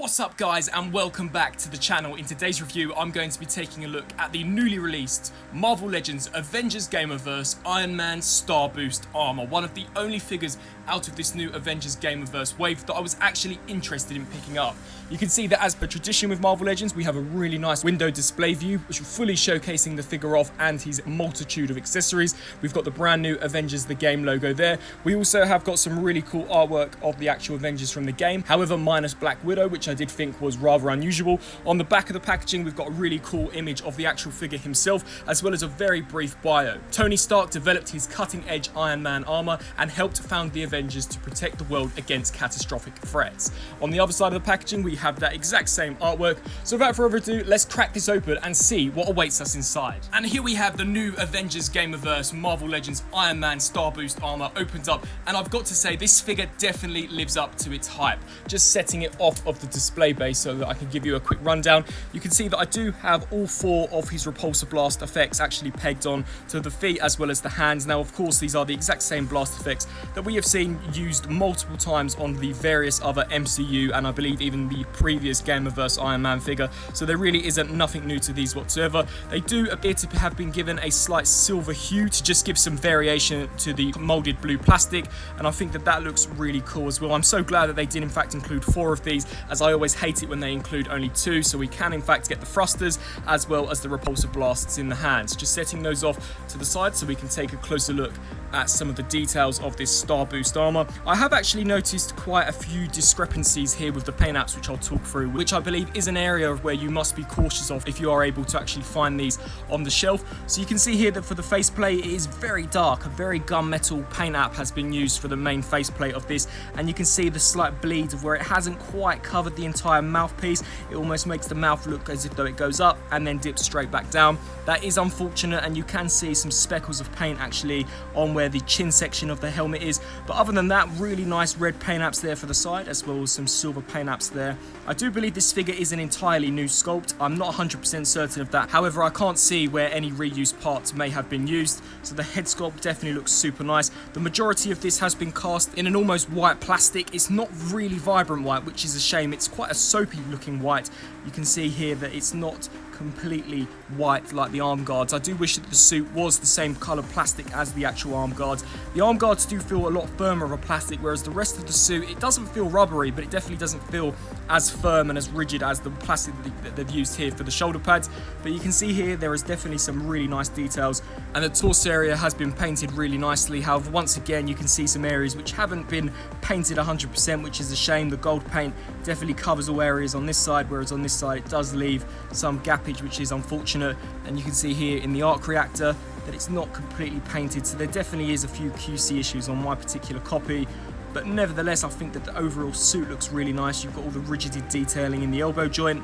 What's up guys, and welcome back to the channel. In today's review I'm going to be taking a look at the newly released Marvel Legends Avengers Gamerverse Iron Man Starboost armor, one of the only figures out of this new Avengers Gamerverse wave that I was actually interested in picking up. You can see that as per tradition with Marvel Legends, we have a really nice window display view which is fully showcasing the figure off and his multitude of accessories. We've got the brand new Avengers the Game logo there. We also have got some really cool artwork of the actual Avengers from the game, however minus Black Widow, which I did think was rather unusual. On the back of the packaging we've got a really cool image of the actual figure himself, as well as a very brief bio. Tony Stark developed his cutting edge Iron Man armor and helped found the Avengers to protect the world against catastrophic threats. On the other side of the packaging we have that exact same artwork, so without further ado let's crack this open and see what awaits us inside. And here we have the new Avengers Gamerverse Marvel Legends Iron Man Starboost armor opened up, and I've got to say this figure definitely lives up to its hype. Just setting it off of the display base so that I can give you a quick rundown, you can see that I do have all four of his repulsor blast effects actually pegged on to the feet as well as the hands. Now of course these are the exact same blast effects that we have seen used multiple times on the various other MCU and I believe even the previous Gamerverse Iron Man figure, so there really isn't nothing new to these whatsoever. They do appear to have been given a slight silver hue to just give some variation to the molded blue plastic, and I think that that looks really cool as well. I'm so glad that they did in fact include four of these, as I always hate it when they include only two, so we can in fact get the thrusters as well as the repulsor blasts in the hands. Just setting those off to the side so we can take a closer look at some of the details of this Starboost armor. I have actually noticed quite a few discrepancies here with the paint apps which I'll talk through, which I believe is an area where you must be cautious of if you are able to actually find these on the shelf. So you can see here that for the faceplate it is very dark, a very gunmetal paint app has been used for the main faceplate of this, and you can see the slight bleed of where it hasn't quite covered the entire mouthpiece. It almost makes the mouth look as if though it goes up and then dips straight back down. That is unfortunate, and you can see some speckles of paint actually on where the chin section of the helmet is, but other than that really nice red paint apps there for the side as well as some silver paint apps there. I do believe this figure is an entirely new sculpt. I'm not 100% certain of that, however I can't see where any reused parts may have been used, so the head sculpt definitely looks super nice. The majority of this has been cast in an almost white plastic. It's not really vibrant white, which is a shame. It's quite a soapy looking white. You can see here that it's not completely white like the arm guards. I do wish that the suit was the same colour plastic as the actual arm guards. The arm guards do feel a lot firmer of a plastic, whereas the rest of the suit, it doesn't feel rubbery, but it definitely doesn't feel as firm and as rigid as the plastic that they've used here for the shoulder pads. But you can see here there is definitely some really nice details, and the torso area has been painted really nicely. However, once again you can see some areas which haven't been painted 100%, which is a shame. The gold paint definitely covers all areas on this side, whereas on this side it does leave some gappage, which is unfortunate. And you can see here in the arc reactor that it's not completely painted, so there definitely is a few QC issues on my particular copy, but nevertheless I think that the overall suit looks really nice. You've got all the rigidity detailing in the elbow joint,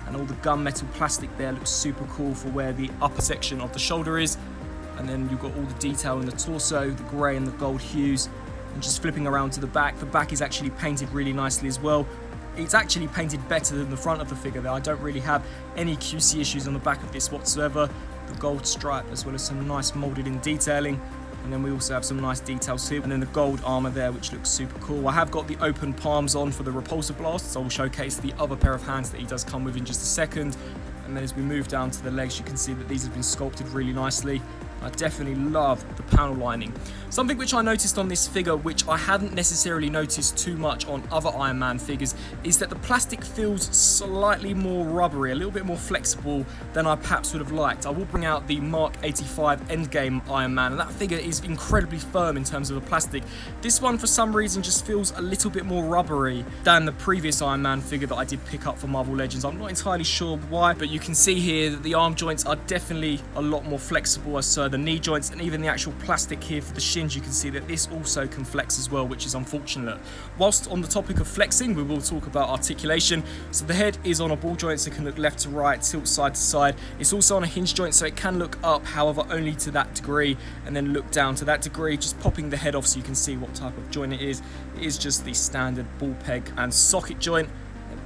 and all the gunmetal plastic there looks super cool for where the upper section of the shoulder is, and then you've got all the detail in the torso, the grey and the gold hues. And just flipping around to the back is actually painted really nicely as well. It's actually painted better than the front of the figure there. I don't really have any QC issues on the back of this whatsoever. The gold stripe as well as some nice moulded in detailing, and then we also have some nice details here, and then the gold armor there which looks super cool. I have got the open palms on for the repulsor blasts, so I'll showcase the other pair of hands that he does come with in just a second. And then as we move down to the legs, you can see that these have been sculpted really nicely. I definitely love the panel lining. Something which I noticed on this figure, which I hadn't necessarily noticed too much on other Iron Man figures, is that the plastic feels slightly more rubbery, a little bit more flexible than I perhaps would have liked. I will bring out the Mark 85 Endgame Iron Man, and that figure is incredibly firm in terms of the plastic. This one for some reason just feels a little bit more rubbery than the previous Iron Man figure that I did pick up for Marvel Legends. I'm not entirely sure why, but you can see here that the arm joints are definitely a lot more flexible, as so the knee joints and even the actual plastic here for the shins, you can see that this also can flex as well, which is unfortunate. Whilst on the topic of flexing, we will talk about articulation. So the head is on a ball joint, so it can look left to right, tilt side to side. It's also on a hinge joint, so it can look up, however only to that degree, and then look down to that degree, just popping the head off so you can see what type of joint it is. It is just the standard ball peg and socket joint.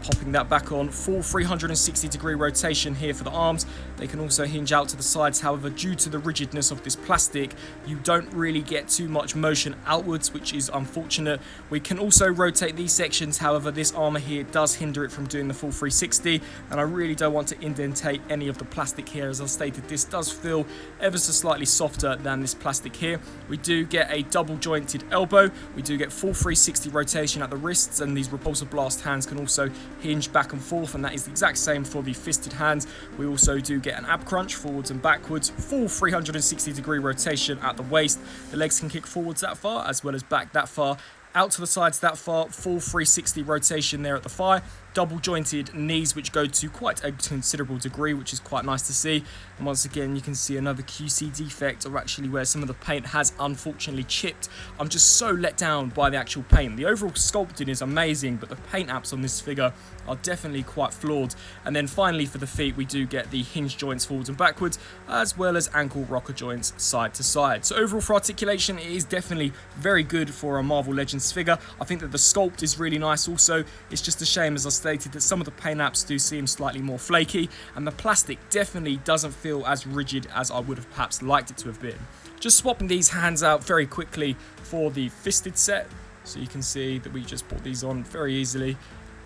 Popping that back on, full 360-degree rotation here for the arms. They can also hinge out to the sides, however, due to the rigidness of this plastic, you don't really get too much motion outwards, which is unfortunate. We can also rotate these sections, however, this armour here does hinder it from doing the full 360, and I really don't want to indentate any of the plastic here. As I stated, this does feel ever so slightly softer than this plastic here. We do get a double jointed elbow, we do get full 360 rotation at the wrists, and these repulsor blast hands can also hinge back and forth, and that is the exact same for the fisted hands. We also do get an ab crunch forwards and backwards, full 360-degree rotation at the waist. The legs can kick forwards that far as well as back that far, out to the sides that far, full 360 rotation there at the thigh. Double jointed knees which go to quite a considerable degree, which is quite nice to see. And once again, you can see another QC defect, or actually where some of the paint has unfortunately chipped. I'm just so let down by the actual paint. The overall sculpting is amazing, but the paint apps on this figure are definitely quite flawed. And then finally for the feet, we do get the hinge joints forwards and backwards, as well as ankle rocker joints side to side. So overall for articulation, it is definitely very good for a Marvel Legends figure. I think that the sculpt is really nice also. It's just a shame, as I stated, that some of the paint apps do seem slightly more flaky, and the plastic definitely doesn't feel as rigid as I would have perhaps liked it to have been. Just swapping these hands out very quickly for the fisted set, so you can see that we just put these on very easily.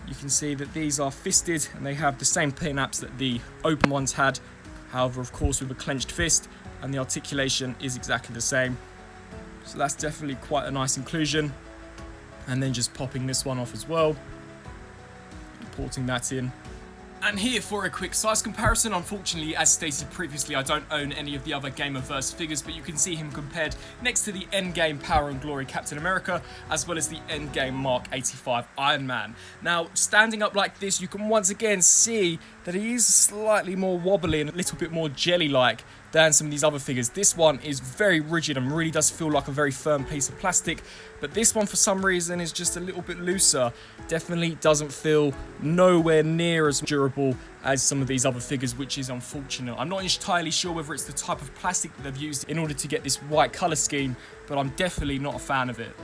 You can see that these are fisted and they have the same paint apps that the open ones had, however, of course, with a clenched fist, and the articulation is exactly the same. So that's definitely quite a nice inclusion. And then just popping this one off as well, porting that in. And here for a quick size comparison. Unfortunately, as stated previously, I don't own any of the other Gamerverse figures, but you can see him compared next to the Endgame Power and Glory Captain America, as well as the Endgame Mark 85 Iron Man. Now, standing up like this, you can once again see that he is slightly more wobbly and a little bit more jelly-like than some of these other figures. This one is very rigid and really does feel like a very firm piece of plastic, but this one for some reason is just a little bit looser. Definitely doesn't feel nowhere near as durable as some of these other figures, which is unfortunate. I'm not entirely sure whether it's the type of plastic that they've used in order to get this white colour scheme, but I'm definitely not a fan of it.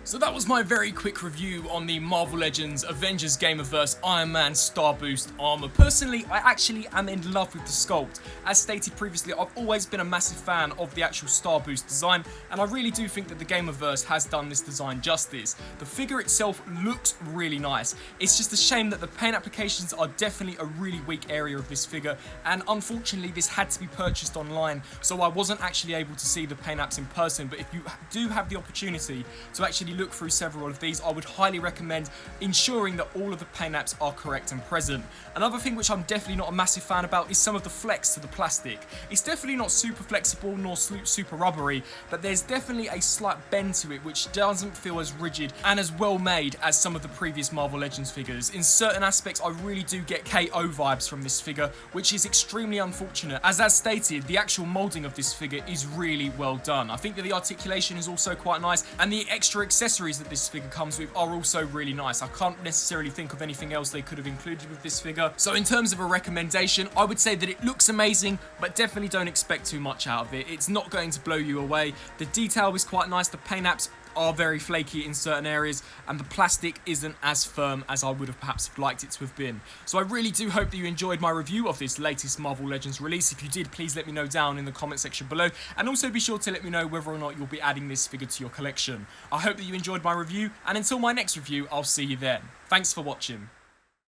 So that was my very quick review on the Marvel Legends Avengers Gamerverse Iron Man Starboost armor. Personally, I actually am in love with the sculpt. As stated previously, I've always been a massive fan of the actual Starboost design, and I really do think that the Gamerverse has done this design justice. The figure itself looks really nice. It's just a shame that the paint applications are definitely a really weak area of this figure, and unfortunately this had to be purchased online, so I wasn't actually able to see the paint apps in person. But if you do have the opportunity to actually look through several of these, I would highly recommend ensuring that all of the paint apps are correct and present. Another thing which I'm definitely not a massive fan about is some of the flex to the plastic. It's definitely not super flexible nor super rubbery, but there's definitely a slight bend to it which doesn't feel as rigid and as well made as some of the previous Marvel Legends figures. In certain aspects, I really do get KO vibes from this figure, which is extremely unfortunate, as stated, the actual moulding of this figure is really well done. I think that the articulation is also quite nice, and the extra accessories that this figure comes with are also really nice. I can't necessarily think of anything else they could have included with this figure. So in terms of a recommendation, I would say that it looks amazing, but definitely don't expect too much out of it. It's not going to blow you away. The detail is quite nice. The paint apps are very flaky in certain areas, and the plastic isn't as firm as I would have perhaps liked it to have been. So I really do hope that you enjoyed my review of this latest Marvel Legends release. If you did, please let me know down in the comment section below, and also be sure to let me know whether or not you'll be adding this figure to your collection. I hope that you enjoyed my review, and until my next review, I'll see you then. Thanks for watching.